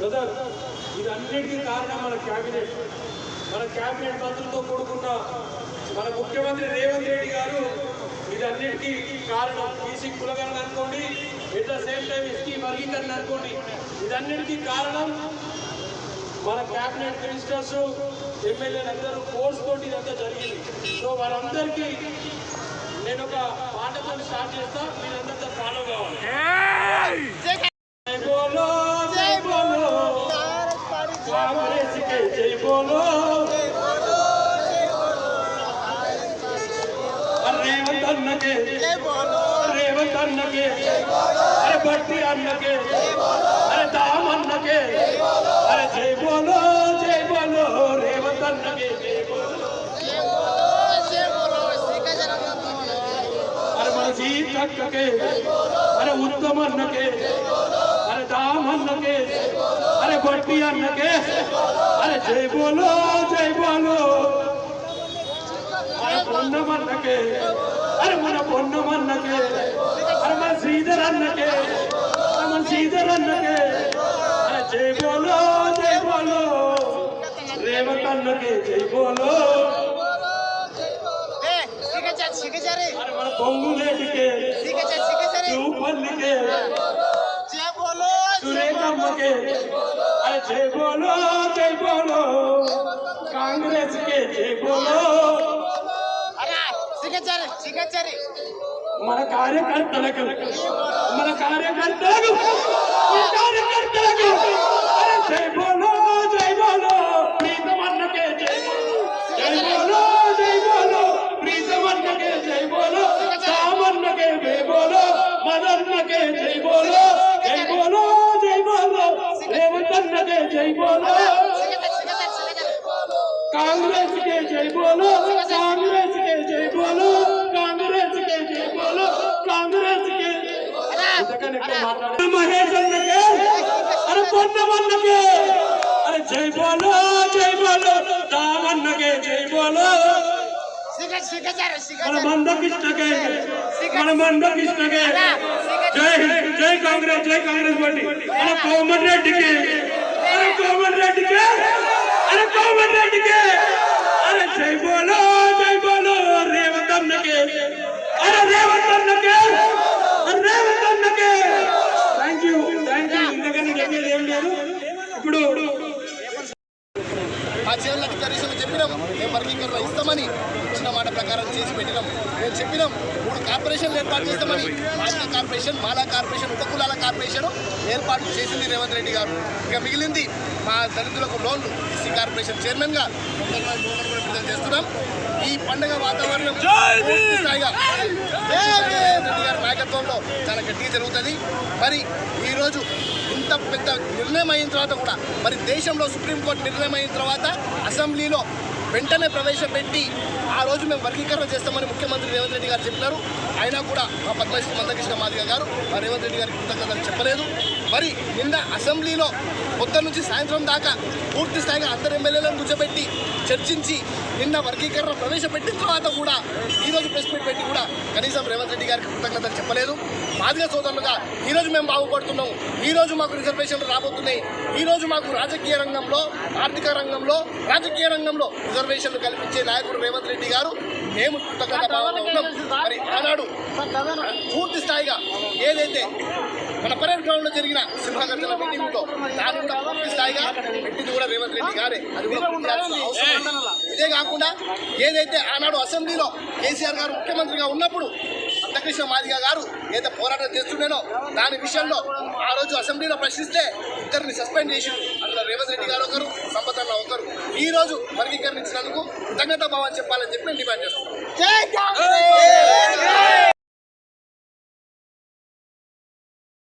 Brother, ఇదన్నిటికీ కారణం మన cabinet మంత్రులతో కూడుకున్న మన ముఖ్యమంత్రి రేవంత్ రెడ్డి గారు. ఇదన్నిటికీ కారణం బీసీ కులగణన అనుకోండి, at the same time ST వర్గీకరణ అనుకోండి, ఇదన్నిటికీ కారణం మన క్యాబినెట్ మినిస్టర్స్ ఎమ్మెల్యేలు అందరూ ఫోర్స్ తోటి ఇదంతా జరిగింది. సో వారందరికీ నేను ఒక పాటతో స్టార్ట్ చేస్తా, మీరందరితో ఫాలో కావాలి. జై బోలో జై బోలో కాంగ్రెస్ కే జై బోలో, రేవంత్ అన్నకే జై బోలో, రేవంత్ అన్నకే జై బోలో, అరే భట్టి అన్నకే జై బోలో, అరే దామ్ అన్నకే జై బోలో, అరే జై బోలో జై బోలో రేవంత్ అన్నకే జై బోలో, జై బోలో జై బోలో అరే మన సీతక్కకే జై బోలో, అరే ఉత్తమ్ అన్నకే జై బోలో, అరే దామ్ అన్నకే జై బోలో, అరే భట్టి అన్నకే జై బోలో, అరే జై బోలో జై బోలో మన పొన్నమన్నకే, అరే మన పొన్నమన్నకే, అరే మన శ్రీధర్ అన్నకే, మన శ్రీధర్ అన్నకే, అరే జై బోలో జై బోలో రేవంత్ అన్నకే జై బోలో, అరే మన పొంగులేటికే, చూపల్లికే, సురేఖమ్మకే, అరే జై బోలో జై బోలో కాంగ్రెస్ కే జై బోలో, మన కార్యకర్తలకు జై బోలో జై బోలో ప్రీతం అన్నకే జై బోలో, జై బోలో జై బోలో ప్రీతం అన్నకే జై బోలో, సామన్నకే జై బోలో, మదన్నకే జై బోలో, జై బోలో జై బోలో రేవంత్ అన్నకే జై బోలో, కాంగ్రెస్ కే జై బోలో, కాంగ్రెస్ కే జై బోలో, కాంగ్రెస్ కే జై బోలో, కాంగ్రెస్ కే మహేష్ అన్నకే, అరే పొన్నమన్నకే, అరే జై బోలో జై బోలో దామన్నకే జై బోలో, మన మందకృష్ణకే, మన మందకృష్ణకే జై జై కాంగ్రెస్ పార్టీ, మన కోమటి రెడ్డికి, అరే కోమటి రెడ్డికి, అరే కోమటి రెడ్డికి, అరే జై బోలో రేవంత్ అన్నకే, అరే రేవంత్ అన్నకే, రేవంత్ అన్నకే. థ్యాంక్ యూ ఇంతకన్నా చెప్పేది ఏం లేదు. ఇప్పుడు ఆ జైలు అధికారులు చెప్పినాం, మేము వర్గీకరణ ఇస్తామని ఇచ్చిన మాట ప్రకారం చేసి పెట్టినాం. మేము చెప్పినాం 3 కార్పొరేషన్లు ఏర్పాటు చేస్తామని, మాదిగ కార్పొరేషన్, మాలా కార్పొరేషన్, ఉపకులాల కార్పొరేషన్ ఏర్పాటు చేసింది రేవంత్ రెడ్డి గారు. ఇక మిగిలింది మా దళితులకు లోన్లు, ఈసీ కార్పొరేషన్ చైర్మన్గా విడుదల చేస్తున్నాం. ఈ పండుగ వాతావరణం స్థాయిగా రేవంత్ రెడ్డి గారి నాయకత్వంలో చాలా గట్టిగా జరుగుతుంది. మరి ఈరోజు ఇంత పెద్ద నిర్ణయం అయిన తర్వాత కూడా, మరి దేశంలో సుప్రీంకోర్టు నిర్ణయం అయిన తర్వాత అసెంబ్లీలో వెంటనే ప్రవేశపెట్టి ఆ రోజు మేము వర్గీకరణ చేస్తామని ముఖ్యమంత్రి రేవంత్ రెడ్డి గారు చెప్పినారు. అయినా కూడా మా పద్మశ్రీ మందకృష్ణ మాదిగ గారు మా రేవంత్ రెడ్డి గారికి కృతజ్ఞతలు చెప్పలేదు. మరి నిన్న అసెంబ్లీలో పొద్దున్న నుంచి సాయంత్రం దాకా పూర్తి స్థాయిగా అందరు ఎమ్మెల్యేలను కూర్చోబెట్టి చర్చించి నిన్న వర్గీకరణ ప్రవేశపెట్టిన తర్వాత కూడా ఈరోజు ప్రెస్ మీట్ పెట్టి కూడా కనీసం రేవంత్ రెడ్డి గారికి కృతజ్ఞతలు చెప్పలేదు. మాదిగ సోదరులుగా ఈరోజు మేము బాగుపడుతున్నాం, ఈరోజు మాకు రిజర్వేషన్లు రాబోతున్నాయి, ఈరోజు మాకు రాజకీయ రంగంలో, ఆర్థిక రంగంలో, రాజకీయ రంగంలో రిజర్వేషన్లు కల్పించే నాయకుడు రేవంత్ రెడ్డి గారు, మేము కృతజ్ఞత భావంలో ఉన్నాం. మరి ఆనాడు పూర్తి స్థాయిగా ఏదైతే మన పరేడ్ గ్రౌండ్ లో జరిగిన సింహగర్జన మీటింగ్ లో దాన్ని కూడా పూర్తి స్థాయిగా పెట్టింది కూడా రేవంత్ రెడ్డి గారే. అది కూడా ఇదే కాకుండా ఏదైతే ఆనాడు అసెంబ్లీలో కేసీఆర్ గారు ముఖ్యమంత్రిగా ఉన్నప్పుడు మందకృష్ణ మాదిగ గారు ఏదైతే పోరాటం చేస్తుండేనో దాని విషయంలో ఆ రోజు అసెంబ్లీలో ప్రశ్నిస్తే ఇద్దరిని సస్పెండ్ చేసి, అందులో రేవంత్ రెడ్డి గారు ఒకరు, సంపతన్న ఒకరు. ఈ రోజు వర్గీకరణ ఇచ్చినందుకు కృతజ్ఞతా భావం చెప్పాలని చెప్పి డిమాండ్ చేస్తున్నాం.